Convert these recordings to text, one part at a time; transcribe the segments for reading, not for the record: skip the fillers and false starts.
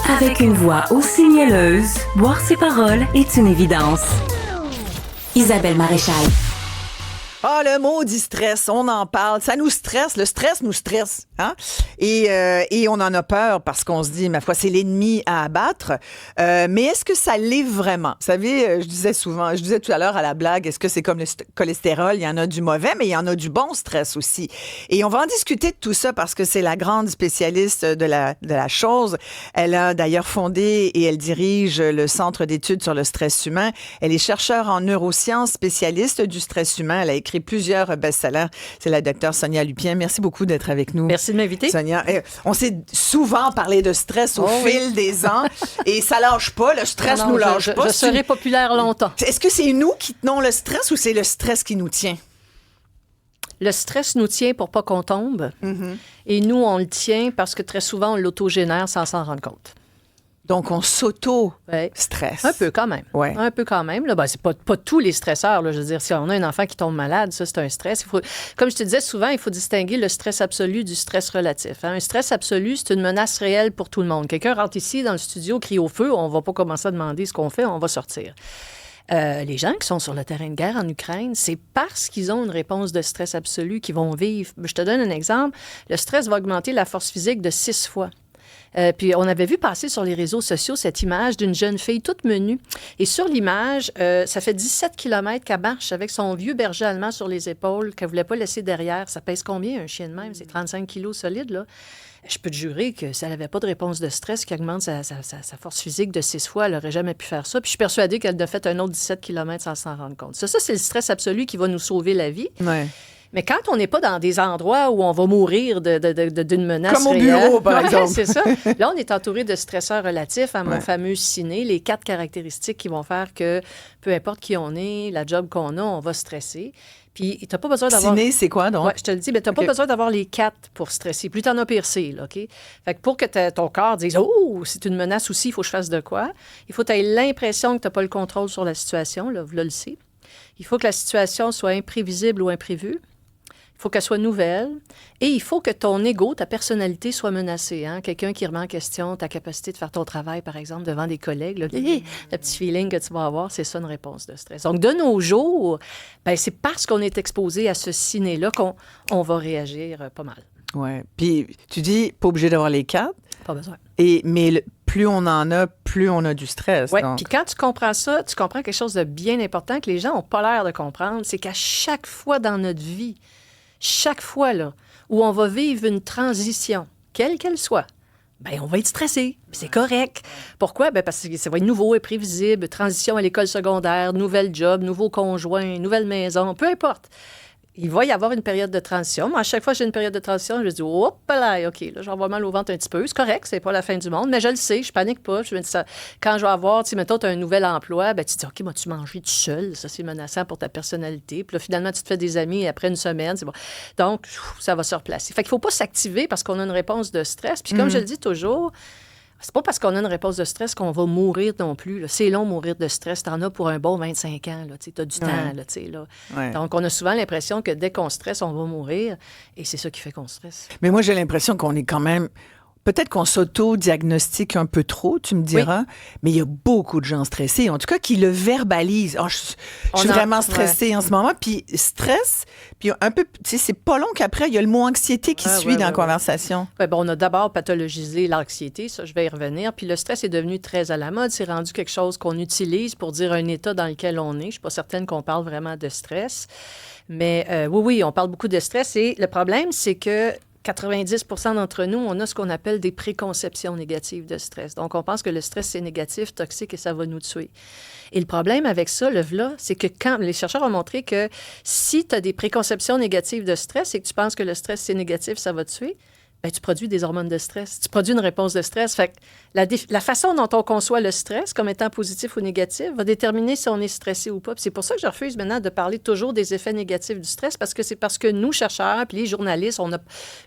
Avec une voix aussi mielleuse, boire ses paroles est une évidence. Isabelle Maréchal. Ah, le maudit stress, on en parle. Ça nous stresse. Le stress nous stresse. Hein? Et on en a peur parce qu'on se dit, ma foi, c'est l'ennemi à abattre. Mais est-ce que ça l'est vraiment? Vous savez, je disais tout à l'heure à la blague, est-ce que c'est comme le cholestérol? Il y en a du mauvais, mais il y en a du bon stress aussi. Et on va en discuter de tout ça parce que c'est la grande spécialiste de la chose. Elle a d'ailleurs fondé et elle dirige le Centre d'études sur le stress humain. Elle est chercheure en neurosciences, spécialiste du stress humain. Elle a écrit plusieurs best-sellers. C'est la docteure Sonia Lupien. Merci beaucoup d'être avec nous. Merci de m'inviter. Sonia, on s'est souvent parlé de stress au fil des ans et ça lâche pas. Le stress nous lâche pas. Je serai populaire longtemps. Est-ce que c'est nous qui tenons le stress ou c'est le stress qui nous tient? Le stress nous tient pour pas qu'on tombe. Mm-hmm. Et nous, on le tient parce que très souvent, on l'autogénère sans s'en rendre compte. Donc, on s'auto-stresse. Un peu quand même. Ouais. Un peu quand même. Là. Ben, c'est pas tous les stresseurs. Là. Je veux dire, si on a un enfant qui tombe malade, ça, c'est un stress. Comme je te disais souvent, il faut distinguer le stress absolu du stress relatif. Hein. Un stress absolu, c'est une menace réelle pour tout le monde. Quelqu'un rentre ici dans le studio, crie au feu, on va pas commencer à demander ce qu'on fait, on va sortir. Les gens qui sont sur le terrain de guerre en Ukraine, c'est parce qu'ils ont une réponse de stress absolu qu'ils vont vivre. Je te donne un exemple. Le stress va augmenter la force physique de 6 fois. Puis on avait vu passer sur les réseaux sociaux cette image d'une jeune fille toute menue. Et sur l'image, ça fait 17 km qu'elle marche avec son vieux berger allemand sur les épaules qu'elle ne voulait pas laisser derrière. Ça pèse combien, un chien de même? C'est 35 kilos solide, là. Je peux te jurer que si elle n'avait pas de réponse de stress qui augmente sa force physique de 6 fois, elle n'aurait jamais pu faire ça. Puis je suis persuadée qu'elle a fait un autre 17 km sans s'en rendre compte. Ça, c'est le stress absolu qui va nous sauver la vie. Ouais. Mais quand on n'est pas dans des endroits où on va mourir d'une menace comme au réelle, bureau, par exemple. C'est ça. Là, on est entouré de stresseurs relatifs à mon fameux ciné, les 4 caractéristiques qui vont faire que, peu importe qui on est, la job qu'on a, on va stresser. Puis, tu n'as pas besoin d'avoir... Ciné, c'est quoi, donc? Oui, je te le dis, mais tu n'as pas besoin d'avoir les 4 pour stresser. Plus tu en as, pire c'est, là, OK? Fait que pour que ton corps dise « Oh, c'est une menace aussi, il faut que je fasse de quoi? » Il faut que tu aies l'impression que tu n'as pas le contrôle sur la situation, là, vous le savez. Il faut que la situation soit imprévisible ou imprévue. Il faut qu'elle soit nouvelle et il faut que ton ego, ta personnalité soit menacée. Hein? Quelqu'un qui remet en question ta capacité de faire ton travail, par exemple, devant des collègues. Là, le petit feeling que tu vas avoir, c'est ça une réponse de stress. Donc, de nos jours, ben, c'est parce qu'on est exposé à ce ciné-là qu'on va réagir pas mal. Oui. Puis, tu dis, pas obligé d'avoir les 4. Pas besoin. Mais plus on en a, plus on a du stress. Oui, puis quand tu comprends ça, tu comprends quelque chose de bien important que les gens n'ont pas l'air de comprendre, c'est qu'à chaque fois dans notre vie, chaque fois là, où on va vivre une transition, quelle qu'elle soit, bien, on va être stressé. C'est correct. Pourquoi? Bien, parce que ça va être nouveau, imprévisible, transition à l'école secondaire, nouvel job, nouveau conjoint, nouvelle maison, peu importe. Il va y avoir une période de transition. Moi, à chaque fois que j'ai une période de transition, je me dis, hop là, OK, là, j'en vais mal au ventre un petit peu. C'est correct, c'est pas la fin du monde, mais je le sais, je panique pas. Je me dis ça. Quand je vais avoir, tu sais, mettons, tu as un nouvel emploi, ben, tu te dis, OK, vas-tu manger tout seul? Ça, c'est menaçant pour ta personnalité. Puis là, finalement, tu te fais des amis après une semaine, c'est bon. Donc, ça va se replacer. Fait qu'il faut pas s'activer parce qu'on a une réponse de stress. Puis comme je le dis toujours, c'est pas parce qu'on a une réponse de stress qu'on va mourir non plus. Là. C'est long mourir de stress. T'en as pour un bon 25 ans. Tu as du temps. Là, là. Ouais. Donc, on a souvent l'impression que dès qu'on stresse, on va mourir. Et c'est ça qui fait qu'on stresse. Mais moi, j'ai l'impression qu'on est quand même... Peut-être qu'on s'auto-diagnostique un peu trop, tu me diras, mais il y a beaucoup de gens stressés, en tout cas, qui le verbalisent. Oh, je suis vraiment stressée en ce moment. Puis stress, puis un peu, tu sais, c'est pas long qu'après, il y a le mot anxiété qui suit dans la conversation. Ouais, bon, on a d'abord pathologisé l'anxiété, ça, je vais y revenir. Puis le stress est devenu très à la mode. C'est rendu quelque chose qu'on utilise pour dire un état dans lequel on est. Je suis pas certaine qu'on parle vraiment de stress. Mais oui, on parle beaucoup de stress. Et le problème, c'est que 90% d'entre nous, on a ce qu'on appelle des préconceptions négatives de stress. Donc, on pense que le stress, c'est négatif, toxique et ça va nous tuer. Et le problème avec ça, c'est que quand les chercheurs ont montré que si tu as des préconceptions négatives de stress et que tu penses que le stress, c'est négatif, ça va te tuer, bien, tu produis des hormones de stress. Tu produis une réponse de stress. Fait que la façon dont on conçoit le stress comme étant positif ou négatif va déterminer si on est stressé ou pas. Puis c'est pour ça que je refuse maintenant de parler toujours des effets négatifs du stress parce que nous, chercheurs, puis les journalistes, on a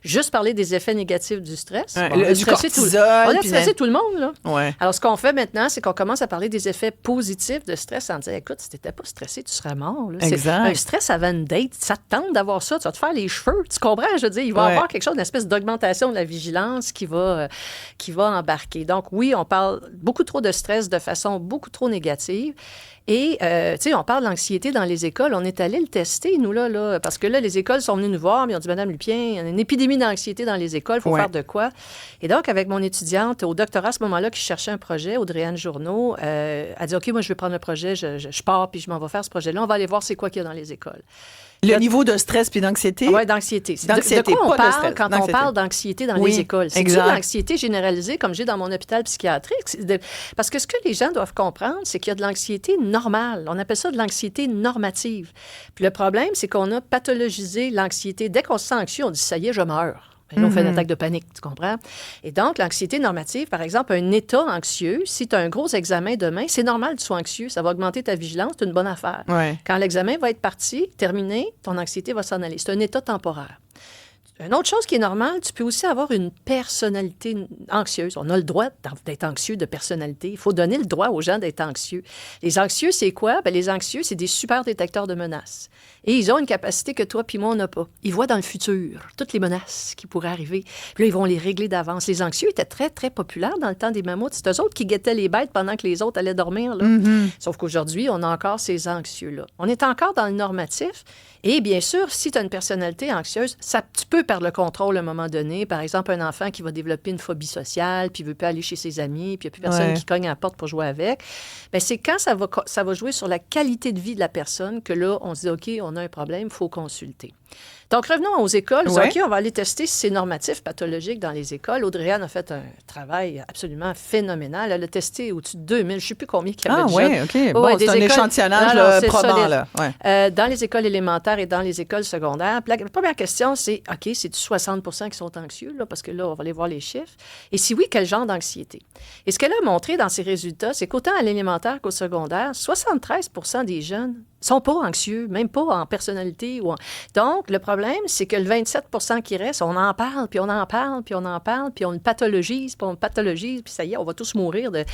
juste parlé des effets négatifs du stress. Ouais, on a du cortisol. On a stressé tout le monde, là. Ouais. Alors, ce qu'on fait maintenant, c'est qu'on commence à parler des effets positifs de stress en disant, écoute, si tu n'étais pas stressé, tu serais mort. Là. Exact. Un stress avant une date, ça te tente d'avoir ça, tu vas te faire les cheveux. Tu comprends? Je veux dire, il va y avoir quelque chose, une espèce d'augmentation augmentation de la vigilance qui va embarquer. Donc, oui, on parle beaucoup trop de stress de façon beaucoup trop négative. Et, tu sais, on parle d'anxiété dans les écoles. On est allé le tester, nous, là, parce que là, les écoles sont venues nous voir, mais ils ont dit, Madame Lupien, il y a une épidémie d'anxiété dans les écoles, il faut faire de quoi? Et donc, avec mon étudiante au doctorat à ce moment-là, qui cherchait un projet, Audrey-Anne Journeau, a dit, OK, moi, je vais prendre le projet, je pars, puis je m'en vais faire ce projet-là. On va aller voir c'est quoi qu'il y a dans les écoles. Le niveau de stress puis d'anxiété? Oui, d'anxiété. De quoi on parle quand on parle d'anxiété dans les écoles? C'est-tu de l'anxiété généralisée, comme j'ai dans mon hôpital psychiatrique? Parce que ce que les gens doivent comprendre, c'est qu'il y a de l'anxiété normale. On appelle ça de l'anxiété normative. Puis le problème, c'est qu'on a pathologisé l'anxiété. Dès qu'on se sent anxieux, on dit « ça y est, je meurs ». Là, on fait une attaque de panique, tu comprends? Et donc, l'anxiété normative, par exemple, un état anxieux, si tu as un gros examen demain, c'est normal que tu sois anxieux. Ça va augmenter ta vigilance, c'est une bonne affaire. Ouais. Quand l'examen va être parti, terminé, ton anxiété va s'en aller. C'est un état temporaire. Une autre chose qui est normale, tu peux aussi avoir une personnalité anxieuse. On a le droit d'être anxieux de personnalité. Il faut donner le droit aux gens d'être anxieux. Les anxieux, c'est quoi? Bien, les anxieux, c'est des super détecteurs de menaces. Et ils ont une capacité que toi puis moi, on n'a pas. Ils voient dans le futur toutes les menaces qui pourraient arriver. Puis là, ils vont les régler d'avance. Les anxieux étaient très, très populaires dans le temps des mammouths. C'est eux autres qui guettaient les bêtes pendant que les autres allaient dormir. Là. Sauf qu'aujourd'hui, on a encore ces anxieux-là. On est encore dans le normatif. Et bien sûr, si tu as une personnalité anxieuse, tu peux perdre le contrôle à un moment donné. Par exemple, un enfant qui va développer une phobie sociale, puis ne veut pas aller chez ses amis, puis il n'y a plus personne qui cogne à la porte pour jouer avec. Bien, c'est quand ça va jouer sur la qualité de vie de la personne que là, on se dit, OK, on a un problème, il faut consulter. Donc, revenons aux écoles. OK, on va aller tester si c'est normatif, pathologique dans les écoles. Audrey-Anne a fait un travail absolument phénoménal. Elle a testé au-dessus de 2000, je ne sais plus combien il y avait de jeunes. Ah oui, OK. Bon, c'est un échantillonnage probant, là. Ouais. Dans les écoles élémentaires et dans les écoles secondaires. La première question, c'est, OK, c'est-tu 60 qui sont anxieux? Là, parce que là, on va aller voir les chiffres. Et si oui, quel genre d'anxiété? Et ce qu'elle a montré dans ses résultats, c'est qu'autant à l'élémentaire qu'au secondaire, 73 des jeunes sont pas anxieux, même pas en personnalité. Donc, le problème, c'est que le 27 qui reste, on en parle, puis on en parle, puis on en parle, puis on le pathologise, puis ça y est, on va tous mourir de...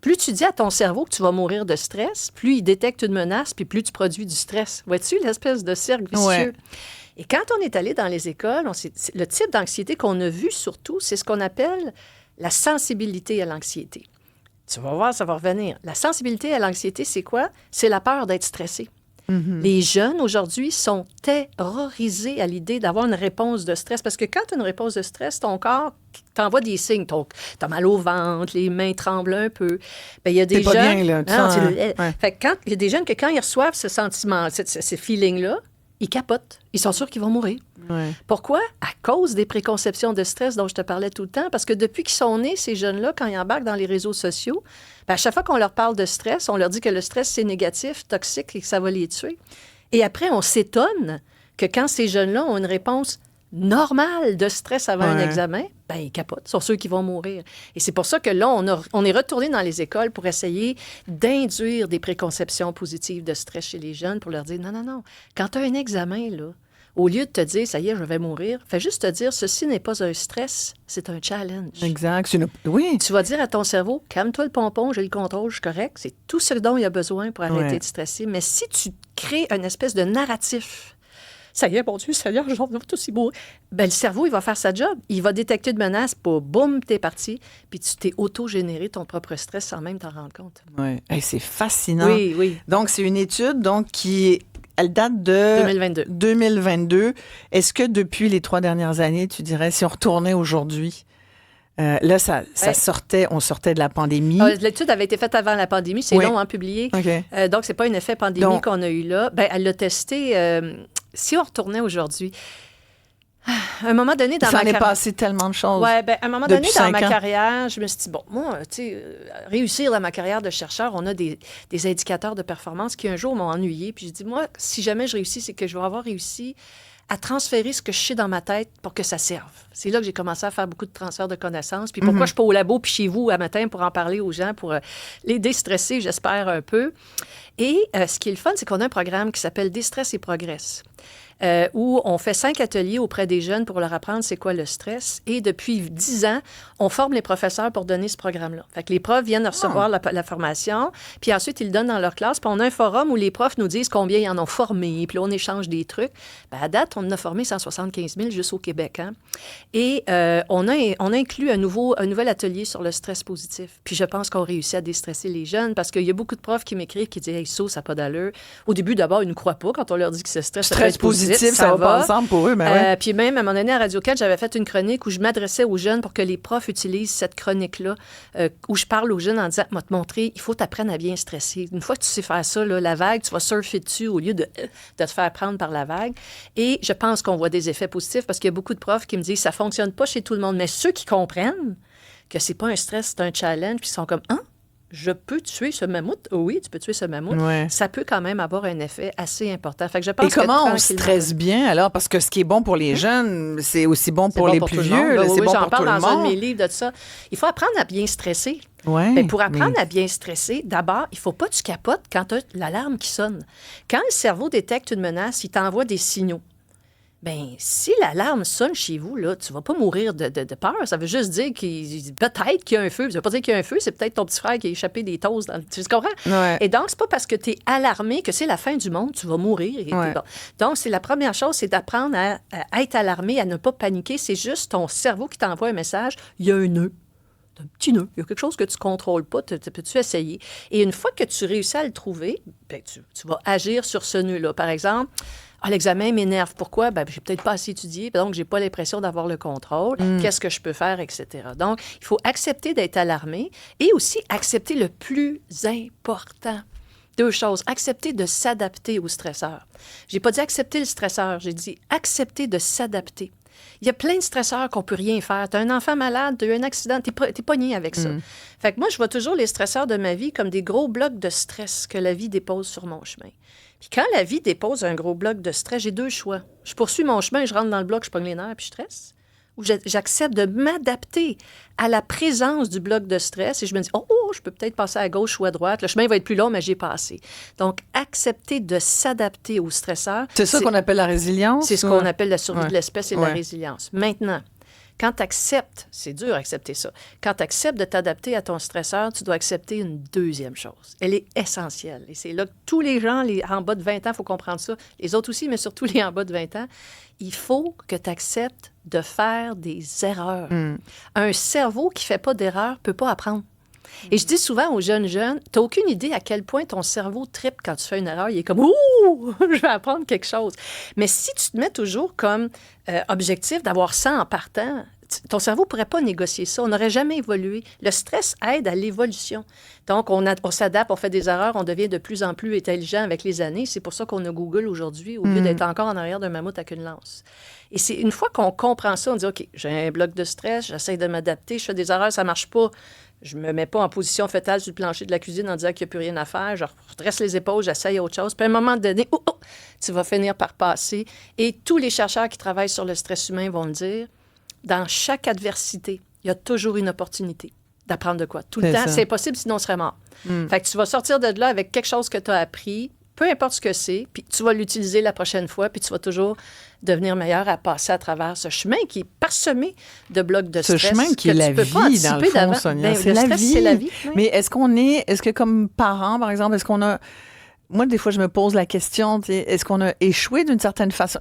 Plus tu dis à ton cerveau que tu vas mourir de stress, plus il détecte une menace, puis plus tu produis du stress. Vois-tu l'espèce de cercle vicieux? Ouais. Et quand on est allé dans les écoles, le type d'anxiété qu'on a vu surtout, c'est ce qu'on appelle la sensibilité à l'anxiété. Tu vas voir, ça va revenir. La sensibilité à l'anxiété, c'est quoi? C'est la peur d'être stressé. Les jeunes, aujourd'hui, sont terrorisés à l'idée d'avoir une réponse de stress. Parce que quand tu as une réponse de stress, ton corps t'envoie des signes. Tu as mal au ventre, les mains tremblent un peu. Bien, il y a des jeunes... pas bien, là. Fait que il y a des jeunes que quand ils reçoivent ce sentiment, ce feeling-là, ils capotent. Ils sont sûrs qu'ils vont mourir. Ouais. Pourquoi? À cause des préconceptions de stress dont je te parlais tout le temps. Parce que depuis qu'ils sont nés, ces jeunes-là, quand ils embarquent dans les réseaux sociaux, bien, à chaque fois qu'on leur parle de stress, on leur dit que le stress, c'est négatif, toxique et que ça va les tuer. Et après, on s'étonne que quand ces jeunes-là ont une réponse normale de stress avant un examen, bien, ils capotent. Sont ceux qui vont mourir. Et c'est pour ça que là, on est retourné dans les écoles pour essayer d'induire des préconceptions positives de stress chez les jeunes pour leur dire, non. Quand tu as un examen, là, au lieu de te dire, ça y est, je vais mourir, fais juste te dire, ceci n'est pas un stress, c'est un challenge. Exact. Oui. Tu vas dire à ton cerveau, calme-toi le pompon, j'ai le contrôle, je suis correct. C'est tout ce dont il a besoin pour arrêter de stresser. Mais si tu crées une espèce de narratif, ça y est, mon Dieu, ça y est, j'en vais tous y mourir. Ben, le cerveau, il va faire sa job. Il va détecter une menace, pour boum, t'es parti. Puis tu t'es auto-généré ton propre stress sans même t'en rendre compte. Oui. Hey, c'est fascinant. Oui. Donc, c'est une étude elle date de 2022. Est-ce que depuis les 3 dernières années, tu dirais, si on retournait aujourd'hui, là, on sortait de la pandémie. L'étude avait été faite avant la pandémie. C'est long, hein, publié. Okay. Donc, c'est pas un effet pandémie qu'on a eu là. Ben, elle l'a testé. Si on retournait aujourd'hui, à un moment donné dans ma carrière... Ça en est passé tellement de choses. Oui, bien, à un moment donné dans ma carrière, je me suis dit, bon, moi, tu sais, réussir dans ma carrière de chercheur, on a des indicateurs de performance qui un jour m'ont ennuyée. Puis je dis, moi, si jamais je réussis, c'est que je vais avoir réussi à transférer ce que je sais dans ma tête pour que ça serve. C'est là que j'ai commencé à faire beaucoup de transferts de connaissances. Puis pourquoi je suis pas au labo puis chez vous à matin pour en parler aux gens, pour les déstresser, j'espère, un peu. Et ce qui est le fun, c'est qu'on a un programme qui s'appelle Déstress et Progresse. où on fait 5 ateliers auprès des jeunes pour leur apprendre c'est quoi le stress. Et depuis 10 ans, on forme les professeurs pour donner ce programme-là. Fait que les profs viennent recevoir la formation, puis ensuite, ils le donnent dans leur classe. Puis on a un forum où les profs nous disent combien ils en ont formé, puis là, on échange des trucs. Ben, à date, on en a formé 175 000 juste au Québec. Hein? Et on a inclus un nouvel atelier sur le stress positif. Puis je pense qu'on réussit à déstresser les jeunes parce qu'il y a beaucoup de profs qui m'écrivent qui disent « Hey, ça n'a pas d'allure ». Au début, d'abord, ils ne croient pas quand on leur dit que ce stress peut être positif. Ça va pas ensemble pour eux, ben ouais. Puis même, à un moment donné, à Radio-4, j'avais fait une chronique où je m'adressais aux jeunes pour que les profs utilisent cette chronique-là, où je parle aux jeunes en disant « Moi, te montrer, il faut t'apprendre à bien stresser. Une fois que tu sais faire ça, là, la vague, tu vas surfer dessus au lieu de te faire prendre par la vague. » Et je pense qu'on voit des effets positifs parce qu'il y a beaucoup de profs qui me disent « Ça fonctionne pas chez tout le monde. » Mais ceux qui comprennent que c'est pas un stress, c'est un challenge, puis ils sont comme « Hein? Je peux tuer ce mammouth? » Oui, tu peux tuer ce mammouth. Ouais. Ça peut quand même avoir un effet assez important. Fait que je pense Et comment que on stresse bien, alors? Parce que ce qui est bon pour les jeunes, c'est aussi bon pour les plus vieux. Oui, c'est bon j'en pour parle tout le dans un de monde. mes livres de ça. Il faut apprendre à bien stresser. Ouais, Mais pour apprendre à bien stresser, d'abord, il ne faut pas que tu capotes quand tu as l'alarme qui sonne. Quand le cerveau détecte une menace, il t'envoie des signaux. Bien, si l'alarme sonne chez vous, là, tu ne vas pas mourir de peur. Ça veut juste dire peut-être qu'il y a un feu. Ça ne veut pas dire qu'il y a un feu, c'est peut-être ton petit frère qui a échappé des toasts. Tu comprends? Ouais. Et donc, c'est pas parce que tu es alarmé que c'est la fin du monde, tu vas mourir. Ouais. Bon. Donc, c'est la première chose, c'est d'apprendre à être alarmé, à ne pas paniquer. C'est juste ton cerveau qui t'envoie un message. Il y a un nœud. Un petit nœud. Il y a quelque chose que tu ne contrôles pas. Peux-tu essayer? Et une fois que tu réussis à le trouver, bien, tu vas agir sur ce nœud-là. Par exemple, l'examen m'énerve. Pourquoi? Bien, j'ai peut-être pas assez étudié, donc j'ai pas l'impression d'avoir le contrôle. Qu'est-ce que je peux faire, etc. Donc, il faut accepter d'être alarmé et aussi accepter le plus important. 2 choses. Accepter de s'adapter au stresseur. J'ai pas dit accepter le stresseur, j'ai dit accepter de s'adapter. Il y a plein de stresseurs qu'on peut rien faire. Tu as un enfant malade, tu as eu un accident, tu es pogné avec ça. Fait que moi, je vois toujours les stresseurs de ma vie comme des gros blocs de stress que la vie dépose sur mon chemin. Puis quand la vie dépose un gros bloc de stress, j'ai 2 choix. Je poursuis mon chemin, je rentre dans le bloc, je pogne les nerfs puis je stresse. Ou j'accepte de m'adapter à la présence du bloc de stress et je me dis, oh, je peux peut-être passer à gauche ou à droite. Le chemin va être plus long, mais j'ai passé. Donc, accepter de s'adapter au stresseur. C'est ça qu'on appelle la résilience? C'est ce qu'on appelle la survie Ouais. de l'espèce et la résilience. Maintenant, quand tu acceptes, c'est dur d'accepter ça, quand tu acceptes de t'adapter à ton stresseur, tu dois accepter une deuxième chose. Elle est essentielle. Et c'est là que tous les gens en bas de 20 ans, il faut comprendre ça, les autres aussi, mais surtout les en bas de 20 ans, il faut que tu acceptes de faire des erreurs. Un cerveau qui ne fait pas d'erreurs ne peut pas apprendre. Et je dis souvent aux jeunes, tu n'as aucune idée à quel point ton cerveau trippe quand tu fais une erreur. Il est comme, ouh, je vais apprendre quelque chose. Mais si tu te mets toujours comme objectif d'avoir 100 en partant, ton cerveau ne pourrait pas négocier ça. On n'aurait jamais évolué. Le stress aide à l'évolution. Donc, on s'adapte, on fait des erreurs, on devient de plus en plus intelligent avec les années. C'est pour ça qu'on a Google aujourd'hui, au lieu d'être encore en arrière d'un mammouth avec une lance. Et c'est une fois qu'on comprend ça, on dit, OK, j'ai un bloc de stress, j'essaie de m'adapter, je fais des erreurs, ça ne marche pas. Je ne me mets pas en position fœtale sur le plancher de la cuisine en disant qu'il n'y a plus rien à faire. Je redresse les épaules, j'essaye autre chose. Puis à un moment donné, tu vas finir par passer. Et tous les chercheurs qui travaillent sur le stress humain vont le dire, dans chaque adversité, il y a toujours une opportunité d'apprendre de quoi. Tout le temps, c'est impossible, sinon on serait mort. Fait que tu vas sortir de là avec quelque chose que tu as appris, peu importe ce que c'est, puis tu vas l'utiliser la prochaine fois, puis tu vas toujours devenir meilleur à passer à travers ce chemin qui est parsemé de blocs de stress. Ce chemin qui est la vie, dans le fond, Sonia. Ben, c'est la vie. Oui. Mais est-ce que comme parents, par exemple, est-ce qu'on a... Moi, des fois, je me pose la question, est-ce qu'on a échoué d'une certaine façon?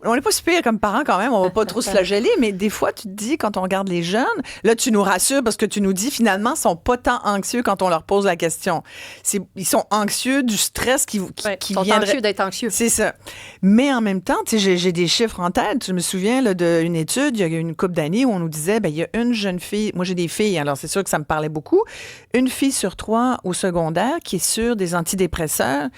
On n'est pas si pire comme parents quand même, on va pas trop se flageller, mais des fois, tu te dis, quand on regarde les jeunes, là, tu nous rassures parce que tu nous dis, finalement, ils sont pas tant anxieux quand on leur pose la question. Ils sont anxieux du stress qui sont anxieux d'être anxieux. C'est ça. Mais en même temps, j'ai des chiffres en tête. Je me souviens d'une étude, il y a une couple d'années, où on nous disait, il y a une jeune fille, moi j'ai des filles, alors c'est sûr que ça me parlait beaucoup, une fille sur 3 au secondaire qui est sur des antidépresseurs.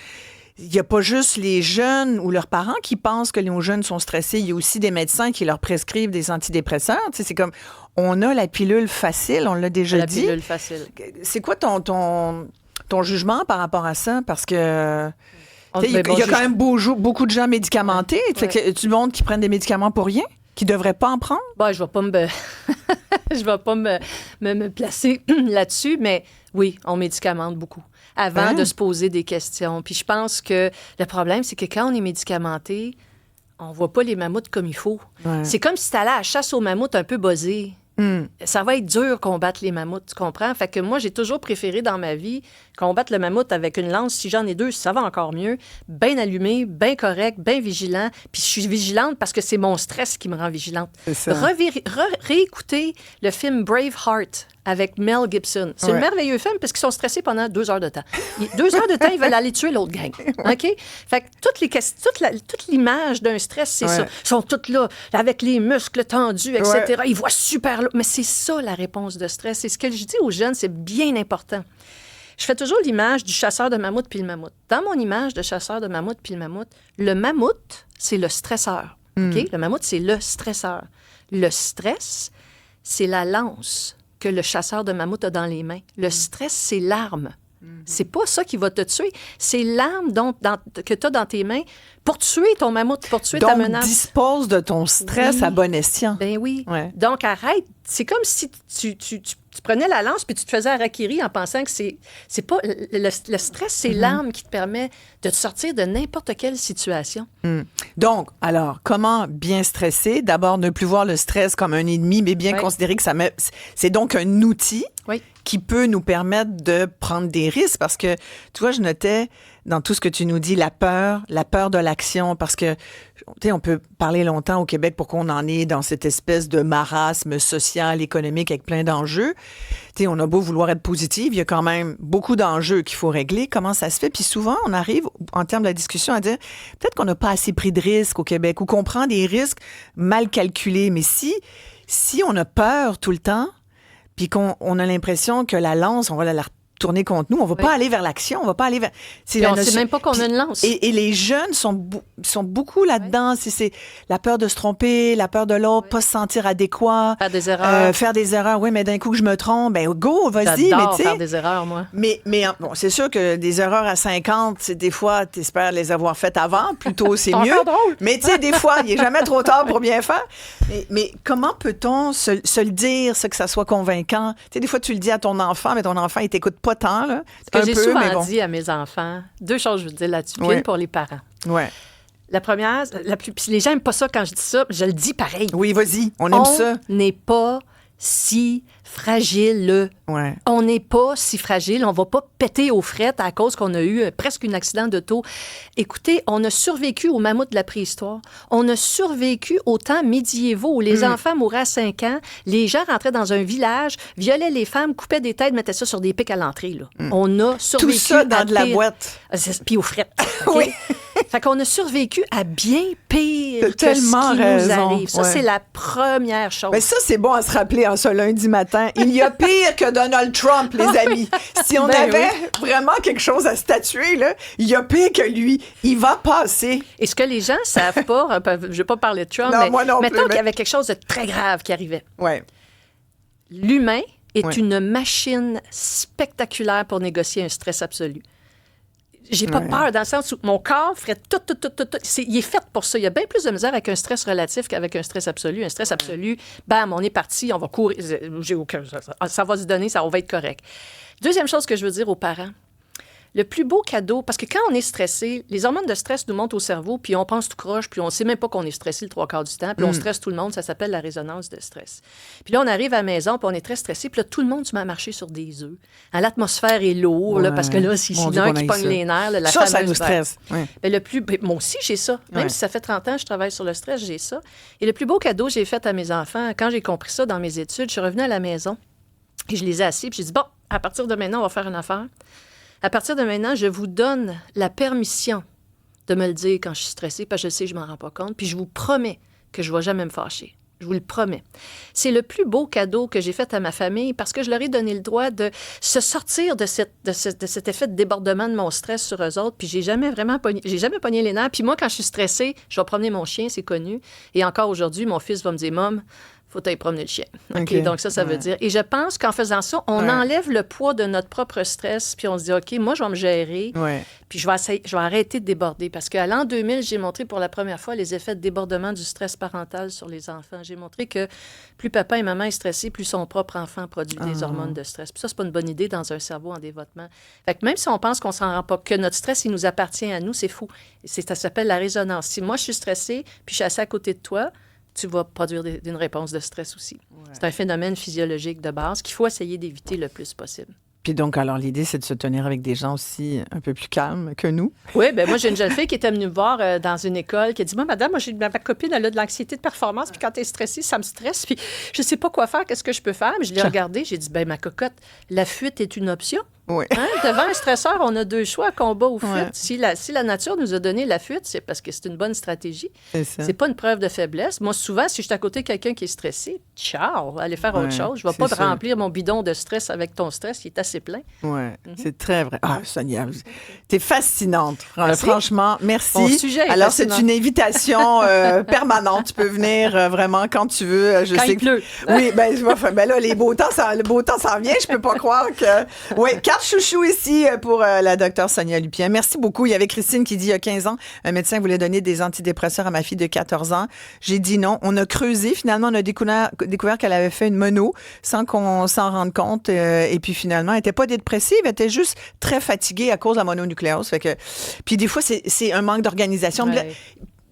Il n'y a pas juste les jeunes ou leurs parents qui pensent que les jeunes sont stressés. Il y a aussi des médecins qui leur prescrivent des antidépresseurs. Tu sais, c'est comme, on a la pilule facile, on l'a déjà dit. La pilule facile. C'est quoi ton jugement par rapport à ça? Parce que... Il y a quand même beaucoup de gens médicamentés. Fait que tu montres qu'ils prennent des médicaments pour rien, qu'ils ne devraient pas en prendre? Bon, je ne vais pas me placer là-dessus, mais oui, on médicamente beaucoup avant de se poser des questions. Puis je pense que le problème, c'est que quand on est médicamenté, on voit pas les mammouths comme il faut. Ouais. C'est comme si tu allais à la chasse aux mammouths un peu buzzés. Ça va être dur combattre les mammouths, tu comprends? Fait que moi, j'ai toujours préféré dans ma vie combattre le mammouth avec une lance. Si j'en ai 2, ça va encore mieux. Bien allumé, bien correct, bien vigilant. Puis je suis vigilante parce que c'est mon stress qui me rend vigilante. C'est ça. Réécouter le film Braveheart avec Mel Gibson. C'est un merveilleux film parce qu'ils sont stressés pendant 2 heures de temps. 2 heures de temps, ils veulent aller tuer l'autre gang. OK? Fait que toute l'image d'un stress, c'est ça. Ils sont tous là, avec les muscles tendus, etc. Ils voient super loin. Mais c'est ça, la réponse de stress. C'est ce que je dis aux jeunes, c'est bien important. Je fais toujours l'image du chasseur de mammouth puis le mammouth. Dans mon image de chasseur de mammouth puis le mammouth, c'est le stresseur. OK? Le mammouth, c'est le stresseur. Le stress, c'est la lance que le chasseur de mammouth a dans les mains. Le stress, c'est l'arme. C'est pas ça qui va te tuer. C'est l'arme que tu as dans tes mains pour tuer ton mammouth, pour tuer ta menace. Donc, dispose de ton stress à bon escient. Ben oui. Ouais. Donc, arrête. C'est comme si tu prenais la lance puis tu te faisais harakiri en pensant que c'est pas... Le stress, c'est l'arme qui te permet de te sortir de n'importe quelle situation. Donc, alors, comment bien stresser? D'abord, ne plus voir le stress comme un ennemi, mais bien considérer que c'est donc un outil qui peut nous permettre de prendre des risques. Parce que, tu vois, je notais dans tout ce que tu nous dis, la peur de l'action. Parce que, tu sais, on peut parler longtemps au Québec pourquoi on en est dans cette espèce de marasme social, économique, avec plein d'enjeux. Tu sais, on a beau vouloir être positif, il y a quand même beaucoup d'enjeux qu'il faut régler. Comment ça se fait? Puis souvent, on arrive, en termes de la discussion, à dire peut-être qu'on n'a pas assez pris de risques au Québec ou qu'on prend des risques mal calculés. Mais si on a peur tout le temps, puis qu'on a l'impression que la lance, on va la tourner contre nous, on va pas aller vers l'action, on va pas aller vers... on ne sait même pas qu'on a une lance. Et les jeunes sont beaucoup là-dedans. C'est la peur de se tromper, la peur de l'autre, pas se sentir adéquat. Faire des erreurs. Oui, mais d'un coup que je me trompe, ben go, vas-y. J'adore faire des erreurs, moi. Mais bon, c'est sûr que des erreurs à 50, c'est des fois, t'espères les avoir faites avant, plutôt c'est mieux. Drôle. Mais tu sais, des fois, il n'est jamais trop tard pour bien faire. Mais comment peut-on se le dire, que ça soit convaincant? Tu sais, des fois, tu le dis à ton enfant, mais ton enfant, il t'écoute pas tant, là. Ce que j'ai souvent dit à mes enfants, 2 choses, je veux dire là-dessus. Une pour les parents. Ouais. La première, puis les gens n'aiment pas ça quand je dis ça, je le dis pareil. Oui, vas-y, on aime ça. On n'est pas si fragile. Ouais. On n'est pas si fragile. On va pas péter aux frettes à cause qu'on a eu presque un accident d'auto. Écoutez, on a survécu aux mammouths de la préhistoire. On a survécu aux temps médiévaux où les enfants mouraient à 5 ans. Les gens rentraient dans un village, violaient les femmes, coupaient des têtes, mettaient ça sur des pics à l'entrée. Là. On a survécu tout ça dans de la boîte. Puis aux frettes. Okay? Oui. Fait qu'on a survécu à bien pire que tellement ce qui raison. nous arrive. Ça, c'est la première chose. Mais ça, c'est bon à se rappeler en ce lundi matin. Il y a pire que Donald Trump, les amis. Si on avait vraiment quelque chose à statuer, là, il y a pire que lui. Il va passer. Et ce que les gens savent pas, je ne vais pas parler de Trump, non, mais moi non mettons plus, qu'il y avait quelque chose de très grave qui arrivait. Ouais. L'humain est une machine spectaculaire pour négocier un stress absolu. J'ai pas peur dans le sens où mon corps ferait tout. Il est fait pour ça. Il y a bien plus de misère avec un stress relatif qu'avec un stress absolu. Un stress absolu, bam, on est parti, on va courir. Ça va se donner, on va être correct. Deuxième chose que je veux dire aux parents, le plus beau cadeau, parce que quand on est stressé, les hormones de stress nous montent au cerveau, puis on pense tout croche, puis on ne sait même pas qu'on est stressé le 3/4 du temps, puis on stresse tout le monde, ça s'appelle la résonance de stress. Puis là, on arrive à la maison, puis on est très stressé, puis là, tout le monde se met à marcher sur des œufs. L'atmosphère est lourde, là, parce que là, s'il y en a un qui pogne les nerfs, là, ça nous stresse. Ouais. Moi aussi, j'ai ça. Même si ça fait 30 ans que je travaille sur le stress, j'ai ça. Et le plus beau cadeau que j'ai fait à mes enfants, quand j'ai compris ça dans mes études, je suis revenue à la maison, et je les ai assis, puis j'ai dit, bon, à partir de maintenant, on va faire une affaire. À partir de maintenant, je vous donne la permission de me le dire quand je suis stressée, parce que je sais que je ne m'en rends pas compte, puis je vous promets que je ne vais jamais me fâcher. Je vous le promets. C'est le plus beau cadeau que j'ai fait à ma famille parce que je leur ai donné le droit de se sortir de cet effet de débordement de mon stress sur eux autres, puis j'ai jamais pogné les nerfs. Puis moi, quand je suis stressée, je vais promener mon chien, c'est connu. Et encore aujourd'hui, mon fils va me dire « Mom, faut aller promener le chien. OK, OK. donc ça veut Ouais. dire. Et je pense qu'en faisant ça, on Ouais. enlève le poids de notre propre stress, puis on se dit, OK, moi, je vais me gérer, Ouais. puis je vais arrêter de déborder. Parce qu'à l'an 2000, j'ai montré pour la première fois les effets de débordement du stress parental sur les enfants. J'ai montré que plus papa et maman est stressé, plus son propre enfant produit des hormones de stress. Puis ça, c'est pas une bonne idée dans un cerveau en développement. Fait que même si on pense qu'on s'en rend pas, que notre stress, il nous appartient à nous, c'est fou. Ça s'appelle la résonance. Si moi, je suis stressée, puis je suis assis à côté de toi, tu vas produire une réponse de stress aussi. C'est un phénomène physiologique de base qu'il faut essayer d'éviter le plus possible. Puis donc, alors, l'idée, c'est de se tenir avec des gens aussi un peu plus calmes que nous. Oui, ben moi, j'ai une jeune fille qui était venue me voir dans une école qui a dit, moi, madame, moi, ma copine, elle a de l'anxiété de performance, puis quand elle est stressée, ça me stresse, puis je sais pas quoi faire, qu'est-ce que je peux faire? Mais je l'ai regardée, j'ai dit, ben ma cocotte, la fuite est une option. Oui. Hein? Devant un stresseur, on a deux choix, combat ou fuite. Ouais. Si la nature nous a donné la fuite, c'est parce que c'est une bonne stratégie. C'est ça. C'est pas une preuve de faiblesse. Moi, souvent, si je suis à côté de quelqu'un qui est stressé, ciao, allez faire autre Ouais, chose. Je vais c'est pas ça. remplir mon bidon de stress avec ton stress, il est assez plein. Oui, c'est très vrai. Ah, Sonia, t'es fascinante. Merci. Franchement, merci. Mon sujet est Alors, c'est fascinant. une invitation permanente. Tu peux venir vraiment quand tu veux. Je Quand sais il pleut. Oui, ben là, le beau temps s'en vient. Je peux pas croire que... Oui, carte chouchou ici pour la docteure Sonia Lupien. Merci beaucoup. Il y avait Christine qui dit, il y a 15 ans, un médecin voulait donner des antidépresseurs à ma fille de 14 ans. J'ai dit non. On a creusé. Finalement, on a découvert qu'elle avait fait une mono sans qu'on s'en rende compte. Et puis finalement, elle n'était pas dépressive. Elle était juste très fatiguée à cause de la mononucléose. Fait que... Puis des fois, c'est un manque d'organisation. Ouais.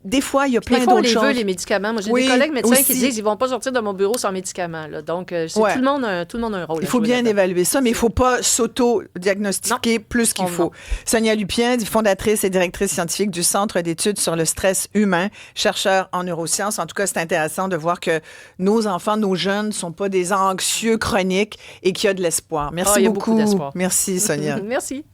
Des fois, il y a Des plein fois, on d'autres les choses. veut, les médicaments. Moi, j'ai Oui, des collègues médecins aussi. qui disent ils vont pas sortir de mon bureau sans médicaments. Là. Donc, Ouais. tout le monde a un rôle. Il à faut jouer bien là-dedans. évaluer ça, mais il ne faut pas s'auto-diagnostiquer plus qu'il Oh, faut. non. Sonia Lupien, fondatrice et directrice scientifique du Centre d'études sur le stress humain, chercheur en neurosciences. En tout cas, c'est intéressant de voir que nos enfants, nos jeunes ne sont pas des anxieux chroniques et qu'il y a de l'espoir. Merci Ah, il y a beaucoup. beaucoup d'espoir. Merci, Sonia. Merci.